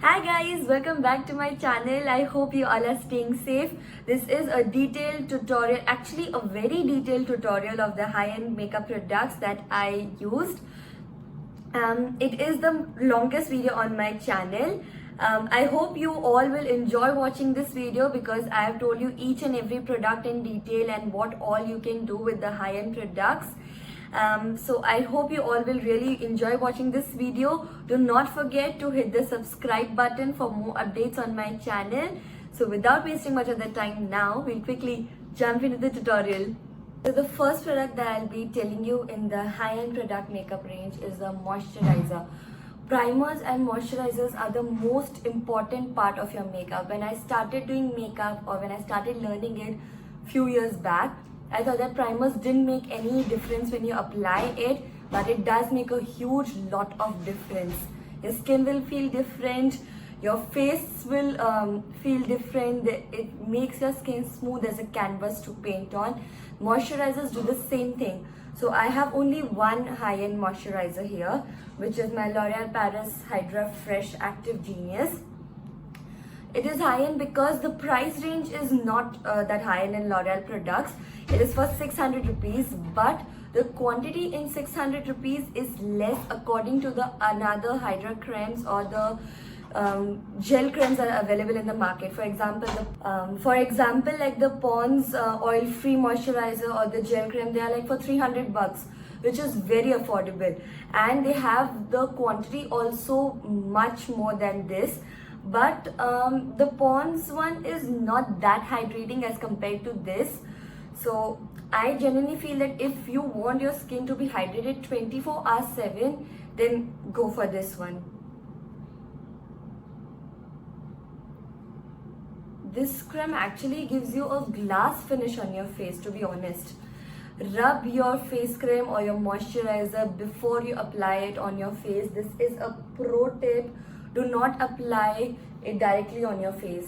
Hi guys, welcome back to my channel. I hope you all are staying safe. This is a detailed tutorial, actually a very detailed tutorial of the high-end makeup products that I used. It is the longest video on my channel. I hope you all will enjoy watching this video because I have told you each and every product in detail and what all you can do with the high-end products. So I hope you all will really enjoy watching this video. Do not forget to hit the subscribe button for more updates on my channel. So without wasting much of the time now, we'll quickly jump into the tutorial. So the first product that I'll be telling you in the high-end product makeup range is the moisturizer. Primers and moisturizers are the most important part of your makeup. When I started doing makeup or when I started learning it few years back, I thought that primers didn't make any difference when you apply it, but it does make a huge lot of difference. Your skin will feel different, your face will feel different. It makes your skin smooth as a canvas to paint on. Moisturizers do the same thing. So I have only one high-end moisturizer here, which is my L'Oreal Paris Hydra Fresh Active Genius. It is high-end because the price range is not that high-end in L'Oreal products. It is for 600 rupees, but the quantity in 600 rupees is less according to the another Hydra creams or the gel creams that are available in the market. For example, like the Pond's oil-free moisturizer or the gel cream, they are like for 300 bucks, which is very affordable, and they have the quantity also much more than this. But the Pond's one is not that hydrating as compared to this. So I genuinely feel that if you want your skin to be hydrated 24 hours 7, then go for this one. This cream actually gives you a glass finish on your face, to be honest. Rub your face cream or your moisturizer before you apply it on your face. This is a pro tip. Do not apply it directly on your face.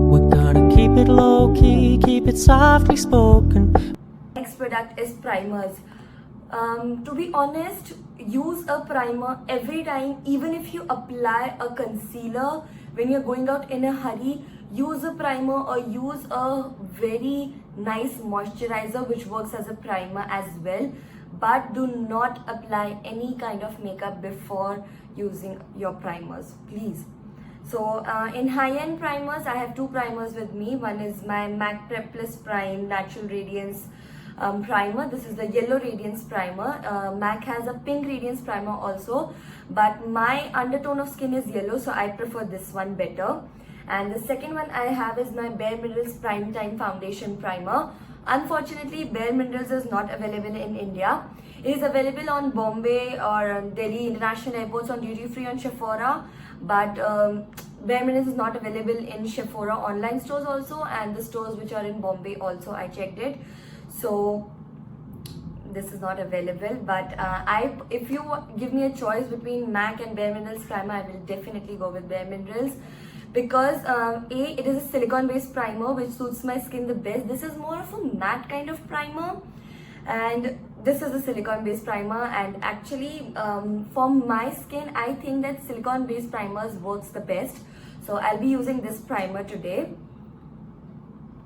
We're gonna keep it low key, keep it softly spoken. Next product is primers. To be honest, use a primer every time. Even if you apply a concealer when you're going out in a hurry, use a primer or use a very nice moisturizer which works as a primer as well. But do not apply any kind of makeup before using your primers, please. So in high-end primers, I have two primers with me. One is my MAC Prep Plus Prime Natural Radiance primer. This is the Yellow Radiance primer. MAC has a Pink Radiance primer also, but my undertone of skin is yellow, so I prefer this one better. And the second one I have is my Bare Minerals Prime Time Foundation Primer. Unfortunately, Bare Minerals is not available in India. It is available on Bombay or Delhi International Airports on duty free on Sephora, but Bare Minerals is not available in Sephora online stores also, and the stores which are in Bombay also I checked it. So this is not available, but if you give me a choice between MAC and Bare Minerals primer, I will definitely go with Bare Minerals because it is a silicone based primer which suits my skin the best. This is more of a matte kind of primer, and this is a silicone based primer, and actually for my skin I think that silicone based primers works the best. So I'll be using this primer today.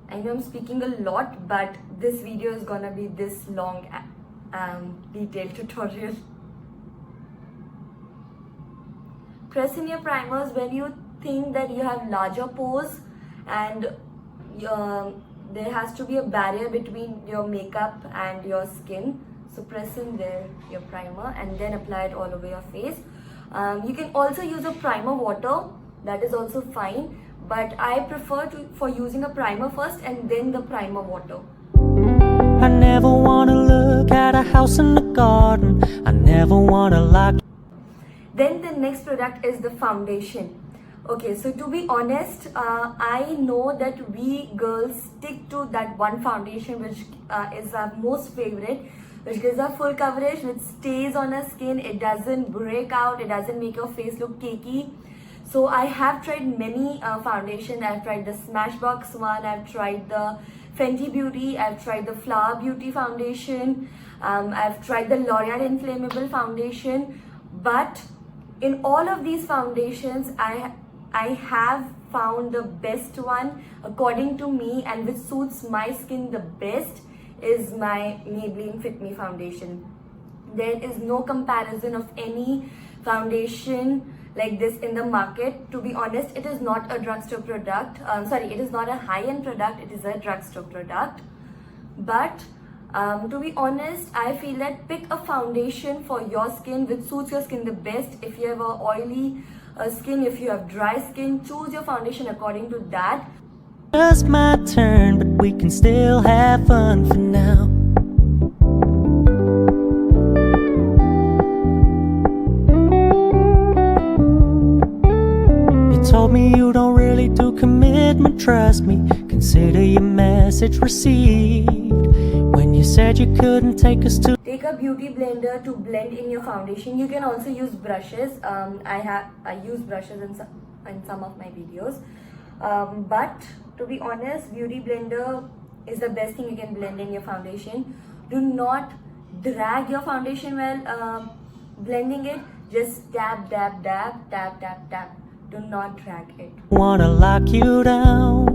I know I'm speaking a lot, but this video is gonna be this long detailed tutorial. Press in your primers when you think that you have larger pores and there has to be a barrier between your makeup and your skin. So press in there your primer and then apply it all over your face. You can also use a primer water, that is also fine, but I prefer for using a primer first and then the primer water. I never wanna look at a house in the garden. I never wanna lock. Then the next product is the foundation. Okay, so to be honest, I know that we girls stick to that one foundation which is our most favorite, which gives a full coverage, which stays on our skin. It doesn't break out, it doesn't make your face look cakey. So I have tried many foundations. I've tried the Smashbox one, I've tried the Fenty Beauty, I've tried the Flower Beauty foundation, I've tried the L'Oreal Inflammable foundation, but in all of these foundations, I have found the best one according to me and which suits my skin the best is my Maybelline Fit Me foundation. There is no comparison of any foundation like this in the market. To be honest, it is not a drugstore product. It is not a high-end product, it is a drugstore product. But to be honest, I feel that pick a foundation for your skin which suits your skin the best. If you have a oily skin, if you have dry skin, choose your foundation according to that. Just my turn, but we can still have fun for now. You told me you don't really do commitment, trust me. Consider your message received. When you said you couldn't take us to Take a beauty blender to blend in your foundation. You can also use brushes. I use brushes in some of my videos. But to be honest, beauty blender is the best thing you can blend in your foundation. Do not drag your foundation while blending it. Just dab, dab, dab, tap, tap, tap. Do not drag it. wanna lock you down.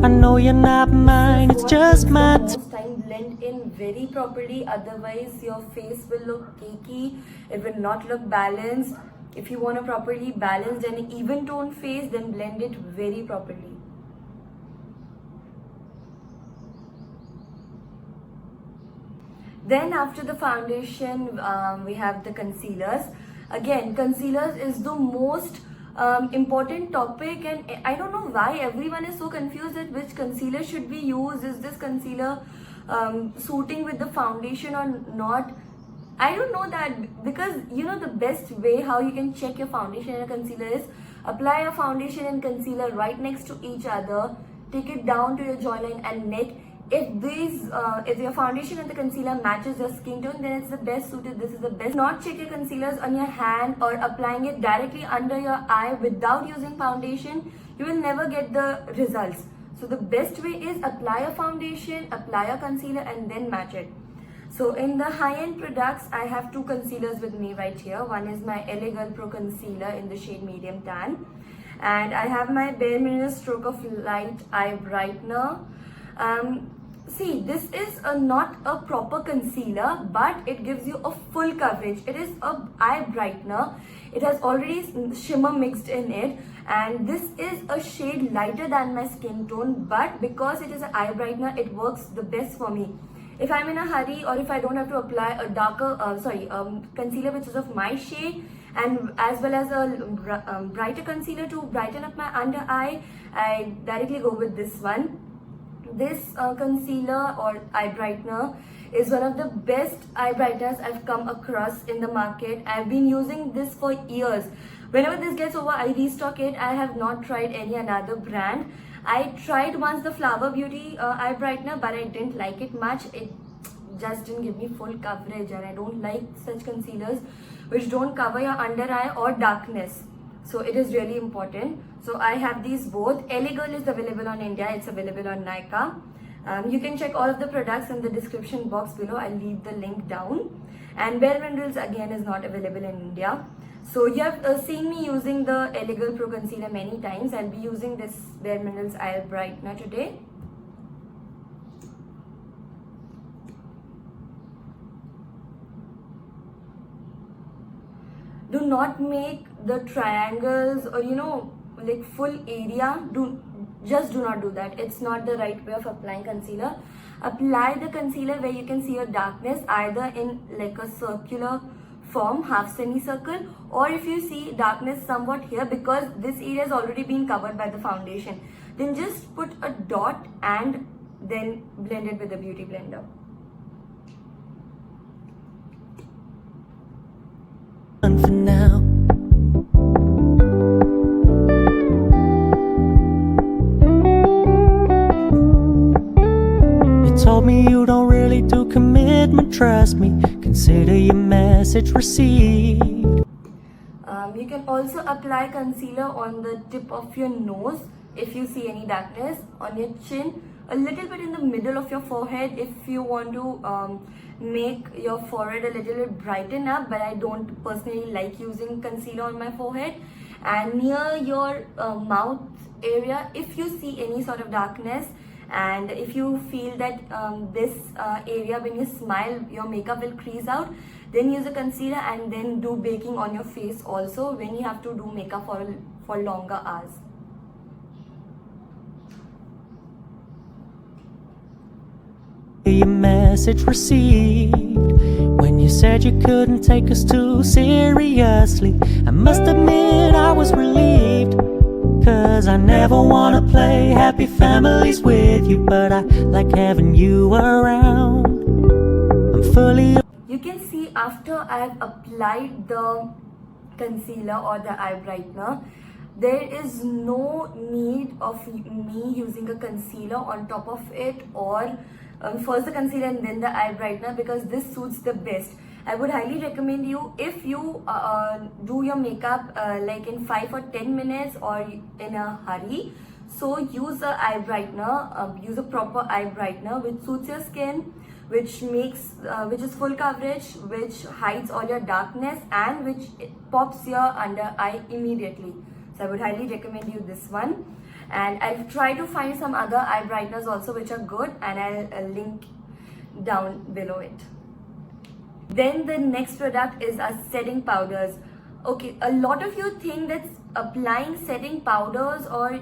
I know you're not mine, it's just my most time blend in very properly, otherwise your face will look cakey, it will not look balanced. If you want a properly balanced and even tone face, then blend it very properly. Then after the foundation, we have the concealers. Again, concealers is the most important topic, and I don't know why everyone is so confused that which concealer should be used. Is this concealer suiting with the foundation or not? I don't know that, because you know the best way how you can check your foundation and concealer is apply a foundation and concealer right next to each other, take it down to your jawline and neck. If your foundation and the concealer matches your skin tone, then it's the best suited. This is the best. Not check your concealers on your hand or applying it directly under your eye without using foundation. You will never get the results. So the best way is apply a foundation, apply a concealer, and then match it. So in the high-end products, I have two concealers with me right here. One is my LA Girl Pro Concealer in the shade Medium Tan, and I have my Bare Minerals Stroke of Light Eye Brightener. See, this is not a proper concealer, but it gives you a full coverage. It is a eye brightener. It has already shimmer mixed in it, and this is a shade lighter than my skin tone, but because it is an eye brightener, it works the best for me. If I'm in a hurry or if I don't have to apply a darker, concealer which is of my shade, and as well as a brighter concealer to brighten up my under eye, I directly go with this one. This concealer or eye brightener is one of the best eye brighteners I've come across in the market. I've been using this for years. Whenever this gets over, I restock it. I have not tried any another brand. I tried once the Flower Beauty eye brightener, but I didn't like it much. It just didn't give me full coverage, and I don't like such concealers which don't cover your under eye or darkness. So it is really important. So I have these both. LA Girl is available on India. It's available on Nykaa. You can check all of the products in the description box below. I'll leave the link down. And Bare Minerals again is not available in India. So you have seen me using the LA Girl Pro Concealer many times. I'll be using this Bare Minerals Eye Brightener today. Do not make the triangles or like full area. Just do not do that. It's not the right way of applying concealer. Apply the concealer where you can see your darkness, either in like a circular form, half semicircle, or if you see darkness somewhat here, because this area has already been covered by the foundation, then just put a dot and then blend it with a beauty blender. for now. You told me you don't really do commitment, trust me. Consider your message received. You can also apply concealer on the tip of your nose if you see any darkness, on your chin, a little bit in the middle of your forehead if you want to make your forehead a little bit brighten up, but I don't personally like using concealer on my forehead. And near your mouth area, if you see any sort of darkness, and if you feel that this area, when you smile, your makeup will crease out, then use a concealer, and then do baking on your face also when you have to do makeup for longer hours. Your message received when you said you couldn't take us too seriously. I must admit I was relieved, 'cause I never wanna play happy families with you, but I like having you around. I'm fully. You can see after I have applied the concealer or the eye brightener, there is no need of me using a concealer on top of it, or first the concealer and then the eye brightener, because this suits the best. I would highly recommend you, if you do your makeup like in 5 or 10 minutes or in a hurry, so use a eye brightener, use a proper eye brightener which suits your skin, which is full coverage, which hides all your darkness, and which pops your under eye immediately. So I would highly recommend you this one. And I'll try to find some other eye brighteners also which are good, and I'll link down below it. Then the next product is our setting powders. Okay, a lot of you think that applying setting powders or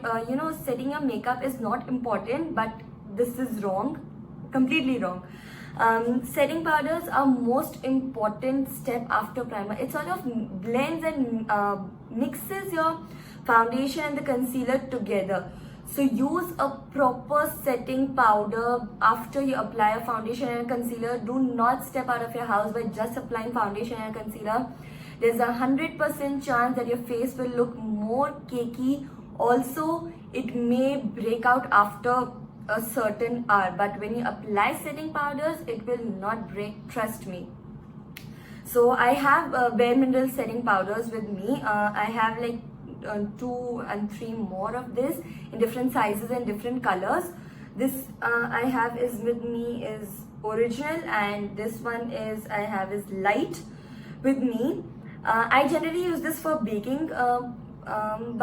setting your makeup is not important, but this is wrong, completely wrong. Setting powders are most important step after primer. It sort of blends and mixes your foundation and the concealer together. So use a proper setting powder after you apply a foundation and a concealer. Do not step out of your house by just applying foundation and concealer. There's 100% chance that your face will look more cakey. Also, it may break out after a certain hour, but when you apply setting powders, it will not break, trust me. So I have Bare Minerals setting powders with me. I have like 2 and 3 more of this in different sizes and different colors. This I have is with me is original, and this one is I have is light with me. I generally use this for baking,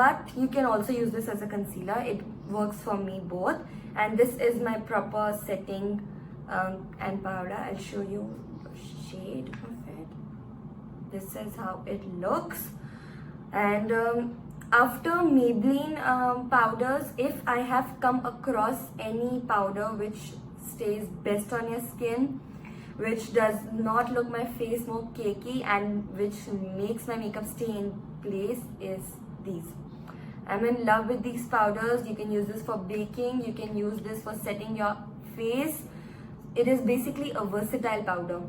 but you can also use this as a concealer. It works for me both. And this is my proper setting and powder. I'll show you the shade of it. This is how it looks. And after Maybelline powders, if I have come across any powder which stays best on your skin, which does not look my face more cakey, and which makes my makeup stay in place, is these. I'm in love with these powders. You can use this for baking, you can use this for setting your face. It is basically a versatile powder,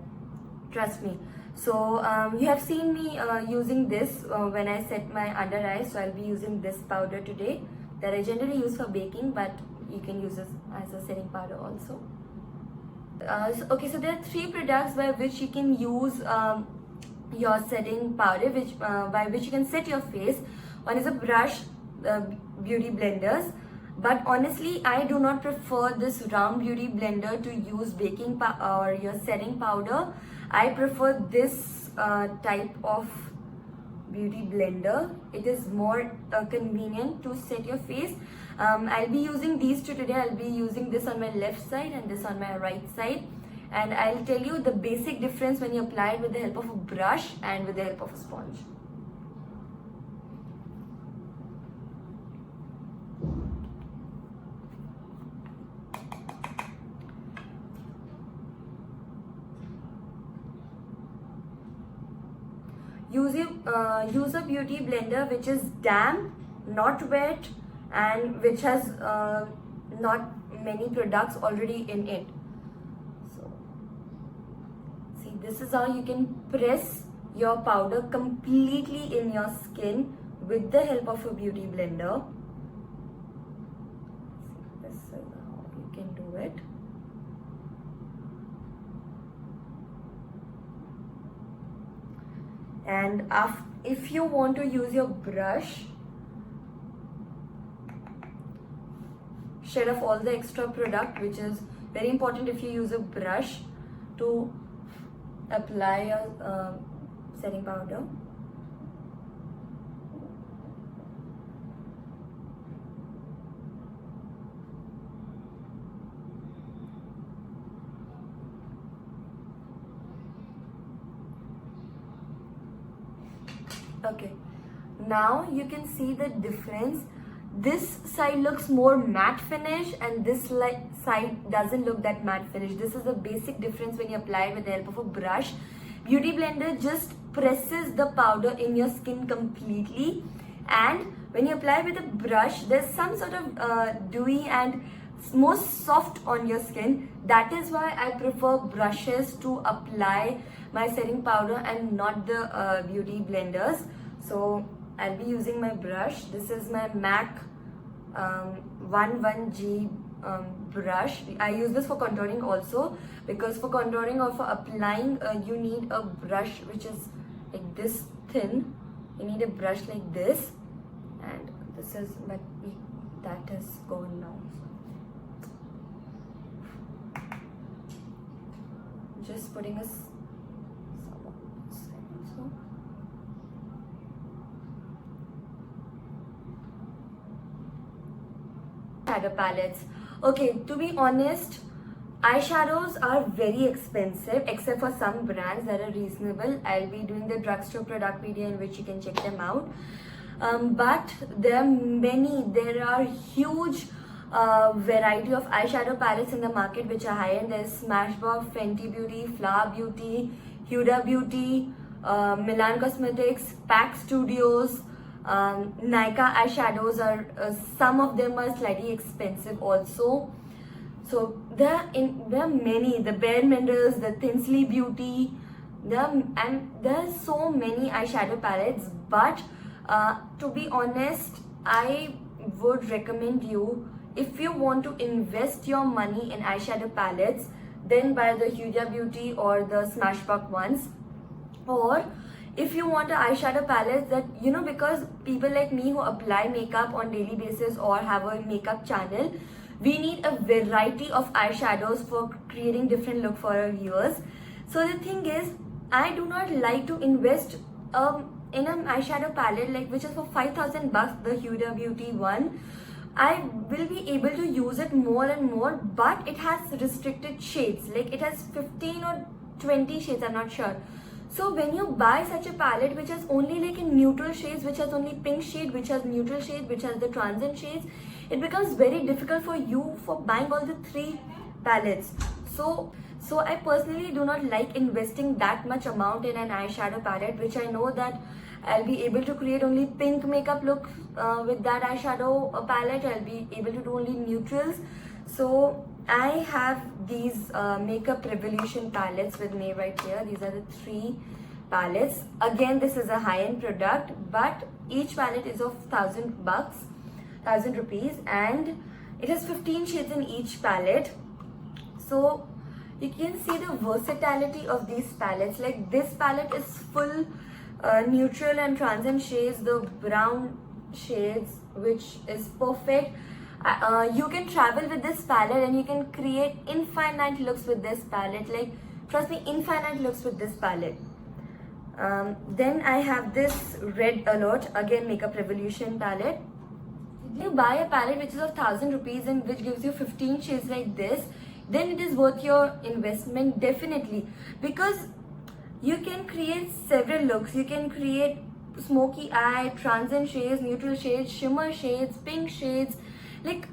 trust me. So you have seen me using this when I set my under eyes, so I'll be using this powder today that I generally use for baking, but you can use this as a setting powder also. So there are 3 products by which you can use your setting powder, by which you can set your face. One is a brush, beauty blenders, but honestly I do not prefer this round beauty blender to use baking or your setting powder. I prefer this type of beauty blender. It is more convenient to set your face. I'll be using these two today. I'll be using this on my left side and this on my right side, and I'll tell you the basic difference when you apply it with the help of a brush and with the help of a sponge. Use a beauty blender which is damp, not wet, and which has not many products already in it. So see, this is how you can press your powder completely in your skin with the help of a beauty blender. This is how you can do it. And if you want to use your brush, shed off all the extra product, which is very important if you use a brush to apply a setting powder. Okay, now you can see the difference. This side looks more matte finish and this side doesn't look that matte finish. This is the basic difference when you apply it with the help of a brush. Beauty blender just presses the powder in your skin completely, and when you apply with a brush, there's some sort of dewy and more soft on your skin. That is why I prefer brushes to apply my setting powder and not the beauty blenders. So I'll be using my brush. This is my MAC 11G brush. I use this for contouring also, because for contouring or for applying you need a brush which is like this thin. You need a brush like this, and this is, but that is gone now. Just putting a some on this side also. Shadow palettes. Okay, to be honest, eyeshadows are very expensive, except for some brands that are reasonable. I'll be doing the drugstore product video in which you can check them out. But there are huge variety of eyeshadow palettes in the market which are high-end. There's Smashbox, Fenty Beauty, Flower Beauty, Huda Beauty, Milan Cosmetics, Pack Studios, Nykaa eyeshadows are some of them are slightly expensive also. So there are many, the Bare Minerals, the Tinsley Beauty, there are so many eyeshadow palettes. But to be honest, I would recommend you, if you want to invest your money in eyeshadow palettes, then buy the Huda Beauty or the Smashbox ones. Or if you want an eyeshadow palette that, you know, because people like me who apply makeup on daily basis or have a makeup channel, we need a variety of eyeshadows for creating different look for our viewers. So the thing is, I do not like to invest in an eyeshadow palette like which is for 5,000 bucks, the Huda Beauty one. I will be able to use it more and more, but it has restricted shades, like it has 15 or 20 shades, I'm not sure. So when you buy such a palette which has only like in neutral shades, which has only pink shade, which has neutral shade, which has the transient shades, it becomes very difficult for you for buying all the three palettes. So I personally do not like investing that much amount in an eyeshadow palette, which I know that I'll be able to create only pink makeup look with that eyeshadow palette. I'll be able to do only neutrals. So I have these Makeup Revolution palettes with me right here. These are the three palettes. Again, this is a high-end product, but each palette is of 1,000 bucks, 1,000 rupees, and it has 15 shades in each palette. So you can see the versatility of these palettes. Like this palette is full neutral and transient shades, the brown shades, which is perfect. You can travel with this palette and you can create infinite looks with this palette. Like, trust me, infinite looks with this palette. Then I have this Red Alert, again Makeup Revolution palette. If you buy a palette which is of 1,000 rupees and which gives you 15 shades like this, then it is worth your investment, definitely, because you can create several looks. You can create smoky eye, transient shades, neutral shades, shimmer shades, pink shades, like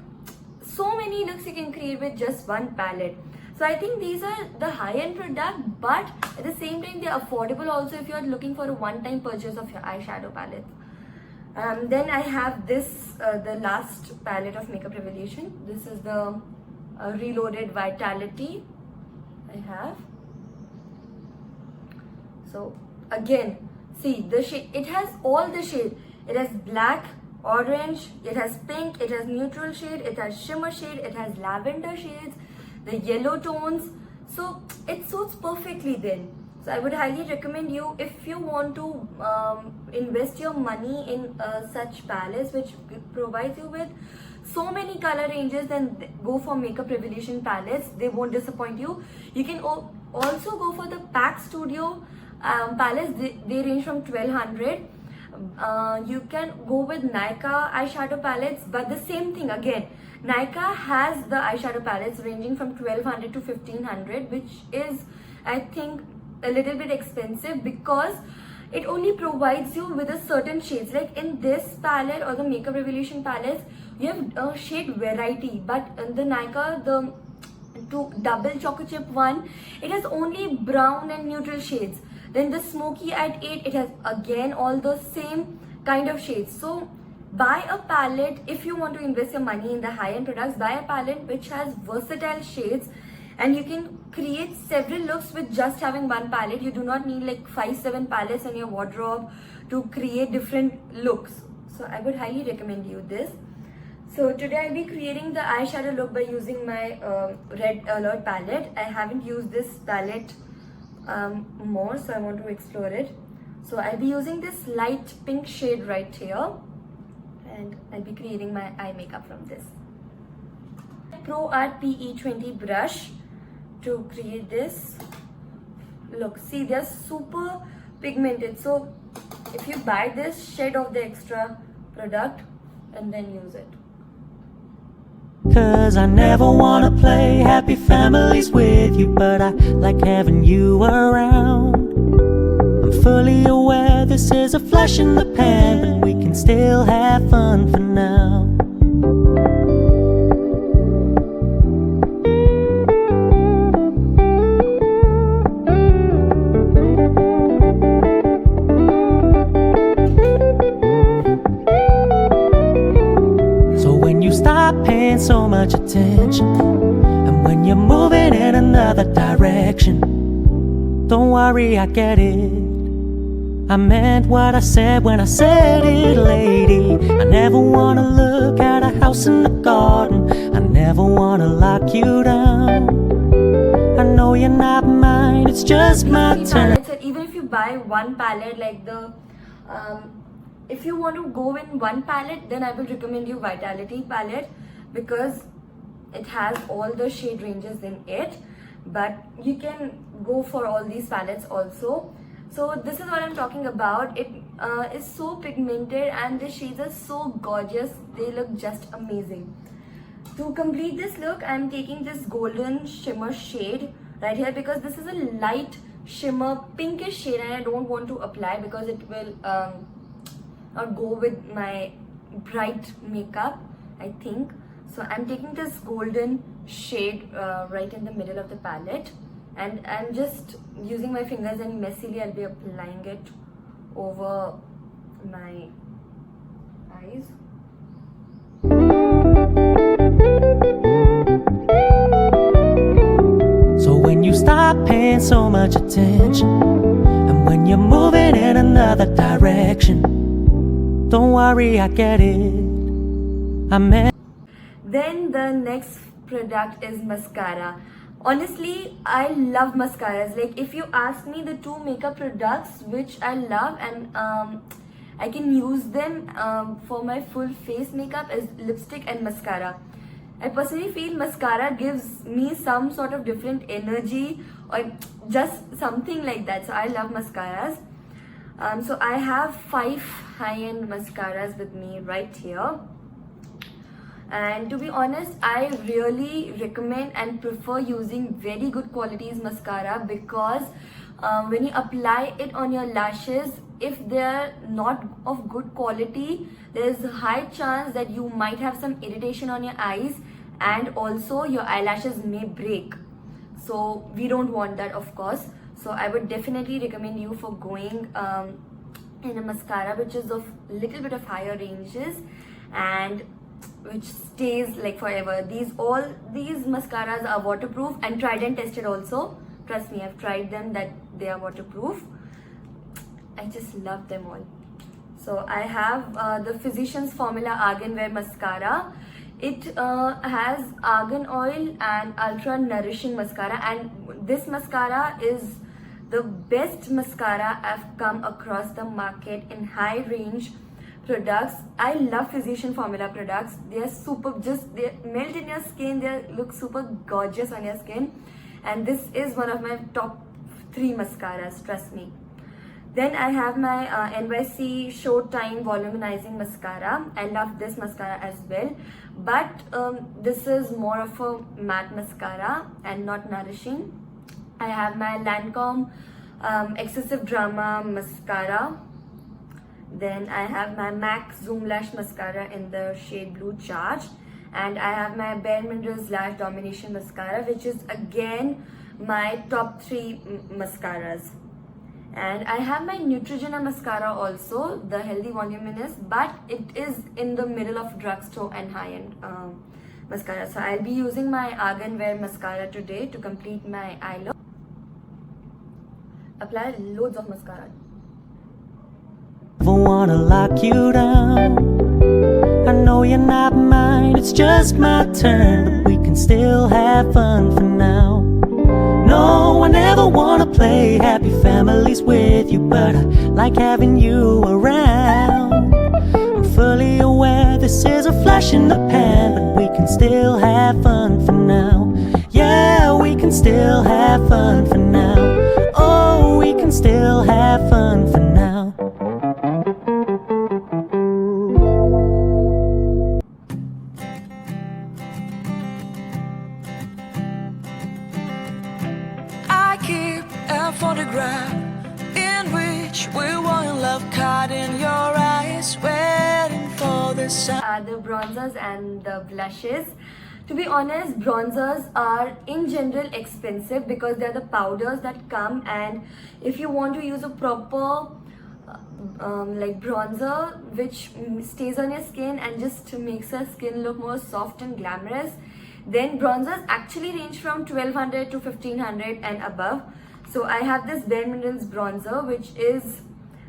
so many looks you can create with just one palette. So I think these are the high-end product, but at the same time they're affordable also if you are looking for a one-time purchase of your eyeshadow palette. Then I have this, the last palette of Makeup Revolution. This is the Reloaded Vitality I have. So again, see the shade, it has all the shade. It has black, orange, it has pink, it has neutral shade, it has shimmer shade, it has lavender shades, the yellow tones. So it suits perfectly then. So I would highly recommend you, if you want to invest your money in such palettes which provides you with so many color ranges, then go for Makeup Revolution palettes. They won't disappoint you. You can also go for the Pack Studio palettes. They range from 1200. You can go with Nykaa eyeshadow palettes, but the same thing again. Nykaa has the eyeshadow palettes ranging from 1200 to 1500, which is, I think, a little bit expensive because it only provides you with a certain shades. Like in this palette or the Makeup Revolution palettes, you have shade variety, but in the Nykaa, the double chocolate chip one, it has only brown and neutral shades. Then the Smoky at 8, it has again all the same kind of shades. So buy a palette, if you want to invest your money in the high-end products, buy a palette which has versatile shades, and you can create several looks with just having one palette. You do not need like 5-7 palettes in your wardrobe to create different looks. So I would highly recommend you this. So today I'll be creating the eyeshadow look by using my Red Alert palette. I haven't used this palette more, so I want to explore it. So I'll be using this light pink shade right here, and I'll be creating my eye makeup from this. Pro Art PE20 brush to create this look. See, they're super pigmented, so if you buy this, shed off the extra product and then use it. 'Cause I never wanna play happy families with you, but I like having you around. I'm fully aware this is a flash in the pan, but we can still have fun for now. Stop paying so much attention, and when you're moving in another direction, don't worry, I get it. I meant what I said when I said it, lady. I never wanna look at a house in the garden. I never wanna lock you down. I know you're not mine, it's just my turn. Even if you buy one palette, like the if you want to go in one palette, then I will recommend you Vitality palette because it has all the shade ranges in it. But you can go for all these palettes also. So this is what I'm talking about. It is so pigmented and the shades are so gorgeous. They look just amazing. To complete this look, I'm taking this golden shimmer shade right here because this is a light shimmer pinkish shade and I don't want to apply because it will or go with my bright makeup, I think. So I'm taking this golden shade right in the middle of the palette, and I'm just using my fingers and messily I'll be applying it over my eyes. So when you stop paying so much attention, and when you're moving in another direction, don't worry, I get it. Then the next product is mascara. Honestly, I love mascaras. Like if you ask me the two makeup products which I love and I can use them for my full face makeup is lipstick and mascara. I personally feel mascara gives me some sort of different energy or just something like that. So I love mascaras. So I have 5 high-end mascaras with me right here. And to be honest, I really recommend and prefer using very good qualities mascara because when you apply it on your lashes, if they're not of good quality, there's a high chance that you might have some irritation on your eyes and also your eyelashes may break. So we don't want that, of course. So I would definitely recommend you for going in a mascara which is of little bit of higher ranges and which stays like forever. These mascaras are waterproof and tried and tested also. Trust me, I've tried them that they are waterproof. I just love them all. So I have the Physicians Formula Argan Wear Mascara. It has argan oil and ultra nourishing mascara, and this mascara is the best mascara I've come across the market in high range products. I love Physician Formula products. They are super, just they melt in your skin, they look super gorgeous on your skin, and this is one of my top 3 mascaras, trust me. Then I have my NYC Showtime Volumizing Mascara. I love this mascara as well, but this is more of a matte mascara and not nourishing. I have my Lancome Excessive Drama Mascara. Then I have my MAC Zoom Lash Mascara in the shade Blue Charge. And I have my Bare Minerals Lash Domination Mascara, which is again my top 3 mascaras. And I have my Neutrogena mascara also, the Healthy Voluminous, but it is in the middle of drugstore and high-end mascara. So I'll be using my Argan Wear mascara today to complete my eye look. Apply loads of mascara. Never wanna lock you down. I know you're not mine, it's just my turn, but we can still have fun for now. No, I never wanna play happy families with you, but I like having you around. I'm fully aware this is a flash in the pan, but we can still have fun for now. Yeah, we can still have fun for now. Oh, we can still have fun for now. Photograph in which we were in love, caught in your eyes, waiting for the sun. The bronzers and the blushes. To be honest, bronzers are in general expensive because they're the powders that come, and if you want to use a proper like bronzer which stays on your skin and just makes your skin look more soft and glamorous, then bronzers actually range from 1200 to 1500 and above. So I have this Bare Minerals bronzer, which is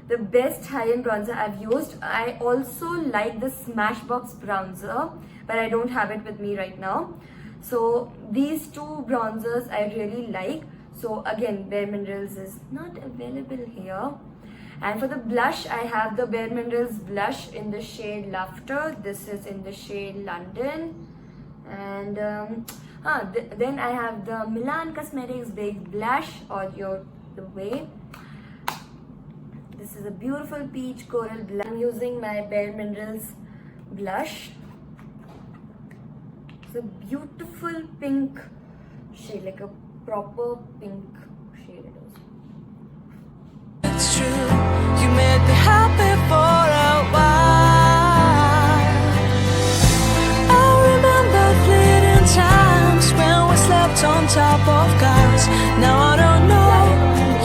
the best high-end bronzer I've used. I also like the Smashbox bronzer, but I don't have it with me right now. So these 2 bronzers I really like. So again, Bare Minerals is not available here. And for the blush, I have the Bare Minerals blush in the shade Laughter. This is in the shade London. And then I have the Milan Cosmetics Baked Blush, or the way. This is a beautiful peach coral blush. I'm using my Bare Minerals blush. It's a beautiful pink shade, like a proper pink shade it is. It's true, you made me happy for a while. I remember fleeting times when we slept on top of cars. Now I don't know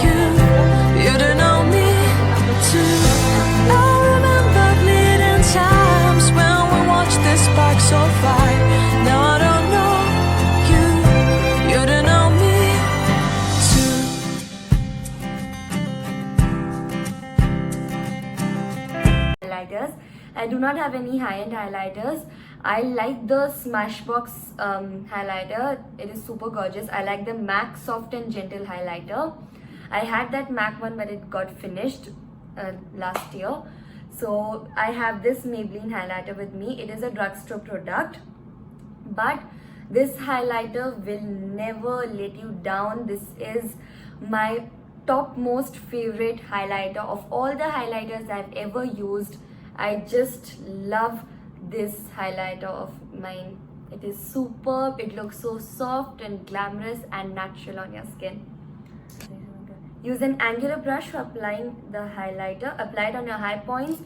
you, you don't know me too. I remember fleeting times when we watched this spark so fire. Now I don't know you, you don't know me too. Highlighters. I do not have any high-end highlighters. I like the Smashbox highlighter. It is super gorgeous. I like the MAC Soft and Gentle highlighter. I had that MAC one, but it got finished last year. So I have this Maybelline highlighter with me. It is a drugstore product, but this highlighter will never let you down. This is my top most favorite highlighter of all the highlighters I've ever used. I just love this highlighter of mine. It is superb. It looks so soft and glamorous and natural on your skin. Use an angular brush for applying the highlighter. Apply it on your high points.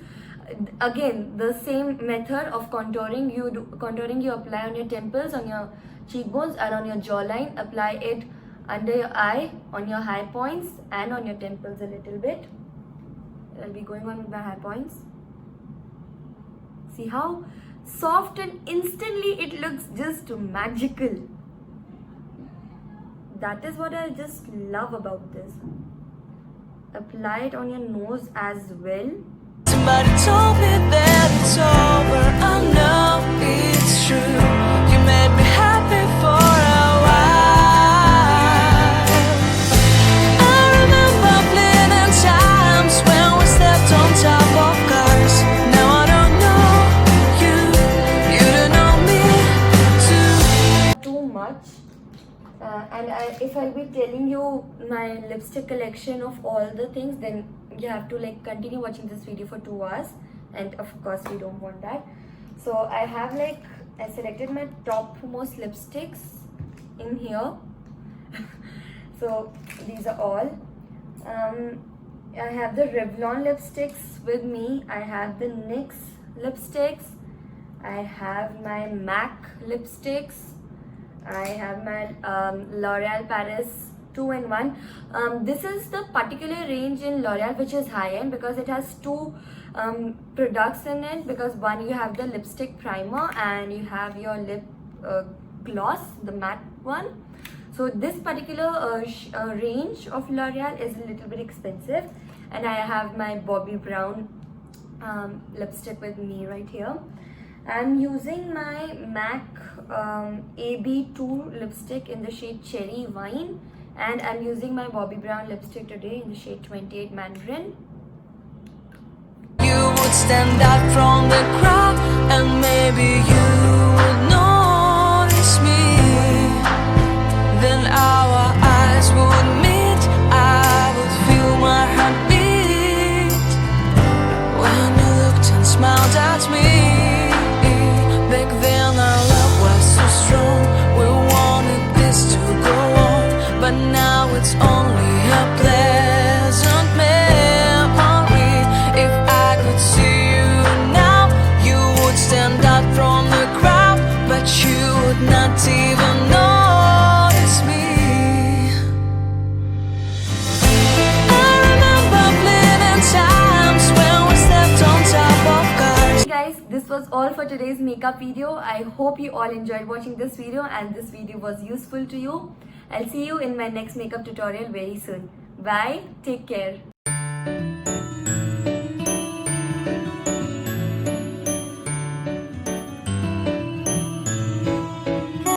Again, the same method of contouring. You apply on your temples, on your cheekbones, and on your jawline. Apply it under your eye, on your high points, and on your temples a little bit. I'll be going on with my high points. See how soft and instantly it looks just magical. That is what I just love about this. Apply it on your nose as well. Somebody told me that it's over. I know it's true. You made me happy for a while. I remember if I'll be telling you my lipstick collection of all the things, then you have to like continue watching this video for 2 hours, and of course we don't want that. So I have like, I selected my topmost lipsticks in here. So these are all. I have the Revlon lipsticks with me. I have the NYX lipsticks. I have my MAC lipsticks. I have my L'Oreal Paris 2-in-1. This is the particular range in L'Oreal which is high-end because it has two products in it. Because one, you have the lipstick primer and you have your lip gloss, the matte one. So this particular range of L'Oreal is a little bit expensive, and I have my Bobbi Brown lipstick with me right here. I'm using my MAC AB2 lipstick in the shade Cherry Wine, and I'm using my Bobbi Brown lipstick today in the shade 28 Mandarin. You would stand out from the crowd, and maybe you would notice me. Then our eyes would meet, I would feel my heart beat. When you looked and smiled at me, back then our love was so strong. We wanted this to go on, but now it's only a pleasant memory. If I could see you now, you would stand out from the crowd, but you would not even notice me. I remember fleeting times when we stepped on top of cars. Hey guys, this was all for today's makeup video. I hope you all enjoyed watching this video and this video was useful to you. I'll see you in my next makeup tutorial very soon. Bye, take care.